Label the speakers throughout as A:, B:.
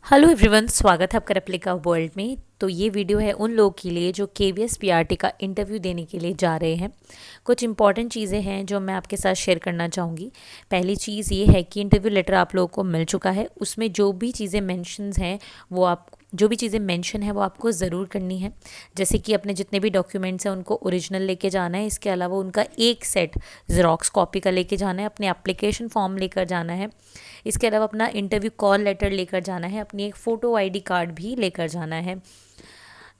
A: Hello everyone, स्वागत है आपका रेप्लिका वर्ल्ड में। तो ये वीडियो है उन लोगों के लिए जो केवीएस पीआरटी का इंटरव्यू देने के लिए जा रहे हैं। कुछ इंपॉर्टेंट चीज़ें हैं जो मैं आपके साथ शेयर करना चाहूँगी। पहली चीज़ ये है कि इंटरव्यू लेटर आप लोगों को मिल चुका है। उसमें जो भी चीज़ें मेंशन्स हैं जो भी चीज़ें मेंशन है वो आपको ज़रूर करनी है। जैसे कि अपने जितने भी डॉक्यूमेंट्स हैं उनको ओरिजिनल लेके जाना है। इसके अलावा उनका एक सेट ज़ेरॉक्स कॉपी का लेके जाना है। अपने एप्लीकेशन फॉर्म लेकर जाना है। इसके अलावा अपना इंटरव्यू कॉल लेटर लेकर जाना है। अपनी एक फ़ोटो आईडी कार्ड भी लेकर जाना है।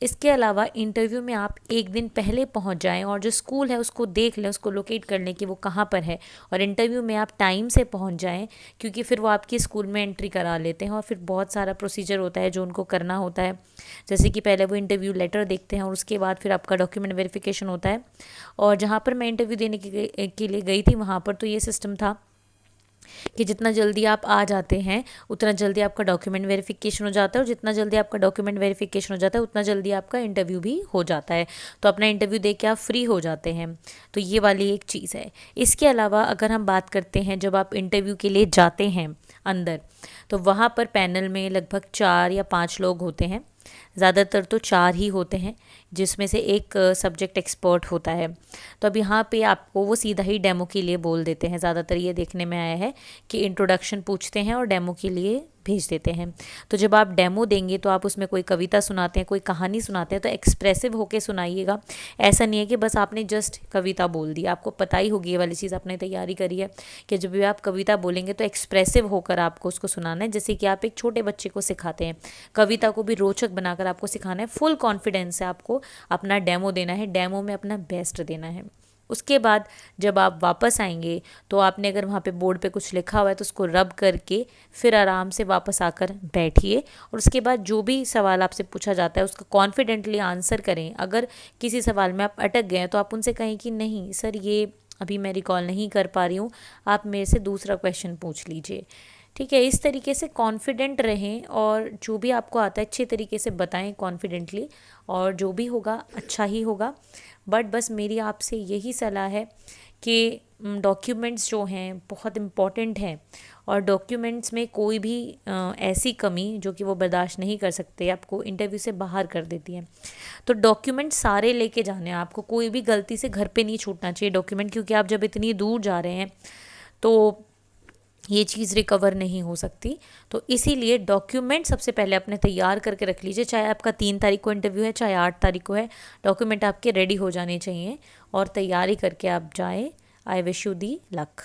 A: इसके अलावा इंटरव्यू में आप एक दिन पहले पहुंच जाएं और जो स्कूल है उसको देख लें, उसको लोकेट कर लें कि वो कहाँ पर है। और इंटरव्यू में आप टाइम से पहुंच जाएं, क्योंकि फिर वो आपकी स्कूल में एंट्री करा लेते हैं और फिर बहुत सारा प्रोसीजर होता है जो उनको करना होता है। जैसे कि पहले वो इंटरव्यू लेटर देखते हैं और उसके बाद फिर आपका डॉक्यूमेंट वेरिफिकेशन होता है। और जहाँ पर मैं इंटरव्यू देने के लिए गई थी वहाँ पर तो ये सिस्टम था कि जितना जल्दी आप आ जाते हैं उतना जल्दी आपका डॉक्यूमेंट वेरिफिकेशन हो जाता है, और जितना जल्दी आपका डॉक्यूमेंट वेरिफिकेशन हो जाता है उतना जल्दी आपका इंटरव्यू भी हो जाता है। तो अपना इंटरव्यू दे के आप फ्री हो जाते हैं। तो ये वाली एक चीज़ है। इसके अलावा अगर हम बात करते हैं, जब आप इंटरव्यू के लिए जाते हैं अंदर, तो वहाँ पर पैनल में लगभग 4 या 5 लोग होते हैं। ज़्यादातर तो 4 ही होते हैं, जिसमें से एक सब्जेक्ट एक्सपर्ट होता है। तो अब यहाँ पे आपको वो सीधा ही डेमो के लिए बोल देते हैं। ज़्यादातर ये देखने में आया है कि इंट्रोडक्शन पूछते हैं और डेमो के लिए भेज देते हैं। तो जब आप डेमो देंगे तो आप उसमें कोई कविता सुनाते हैं, कोई कहानी सुनाते हैं, तो एक्सप्रेसिव होके सुनाइएगा। ऐसा नहीं है कि बस आपने जस्ट कविता बोल दी। आपको पता ही होगी ये वाली चीज़, आपने तैयारी करी है कि जब भी आप कविता बोलेंगे तो एक्सप्रेसिव होकर आपको उसको सुनाना है, जैसे कि आप एक छोटे बच्चे को सिखाते हैं। कविता को भी रोचक बनाकर आपको सिखाना है। फुल कॉन्फिडेंस से आपको अपना डेमो देना है, डेमो में अपना बेस्ट देना है। उसके बाद जब आप वापस आएंगे तो आपने अगर वहाँ पे बोर्ड पे कुछ लिखा हुआ है तो उसको रब करके फिर आराम से वापस आकर बैठिए। और उसके बाद जो भी सवाल आपसे पूछा जाता है उसका कॉन्फिडेंटली आंसर करें। अगर किसी सवाल में आप अटक गए हैं तो आप उनसे कहें कि नहीं सर, ये अभी मैं रिकॉल नहीं कर पा रही हूँ, आप मेरे से दूसरा क्वेश्चन पूछ लीजिए। ठीक है, इस तरीके से कॉन्फिडेंट रहें और जो भी आपको आता है अच्छे तरीके से बताएं कॉन्फिडेंटली, और जो भी होगा अच्छा ही होगा। बट बस मेरी आपसे यही सलाह है कि डॉक्यूमेंट्स जो हैं बहुत इम्पॉर्टेंट हैं, और डॉक्यूमेंट्स में कोई भी ऐसी कमी जो कि वो बर्दाश्त नहीं कर सकते आपको इंटरव्यू से बाहर कर देती है। तो डॉक्यूमेंट सारे लेके जाने हैं आपको, कोई भी गलती से घर पे नहीं छूटना चाहिए डॉक्यूमेंट, क्योंकि आप जब इतनी दूर जा रहे हैं तो ये चीज़ रिकवर नहीं हो सकती। तो इसीलिए डॉक्यूमेंट सबसे पहले अपने तैयार करके रख लीजिए। चाहे आपका 3 तारीख को इंटरव्यू है, चाहे 8 तारीख को है, डॉक्यूमेंट आपके रेडी हो जाने चाहिए और तैयारी करके आप जाएं। I wish you the luck.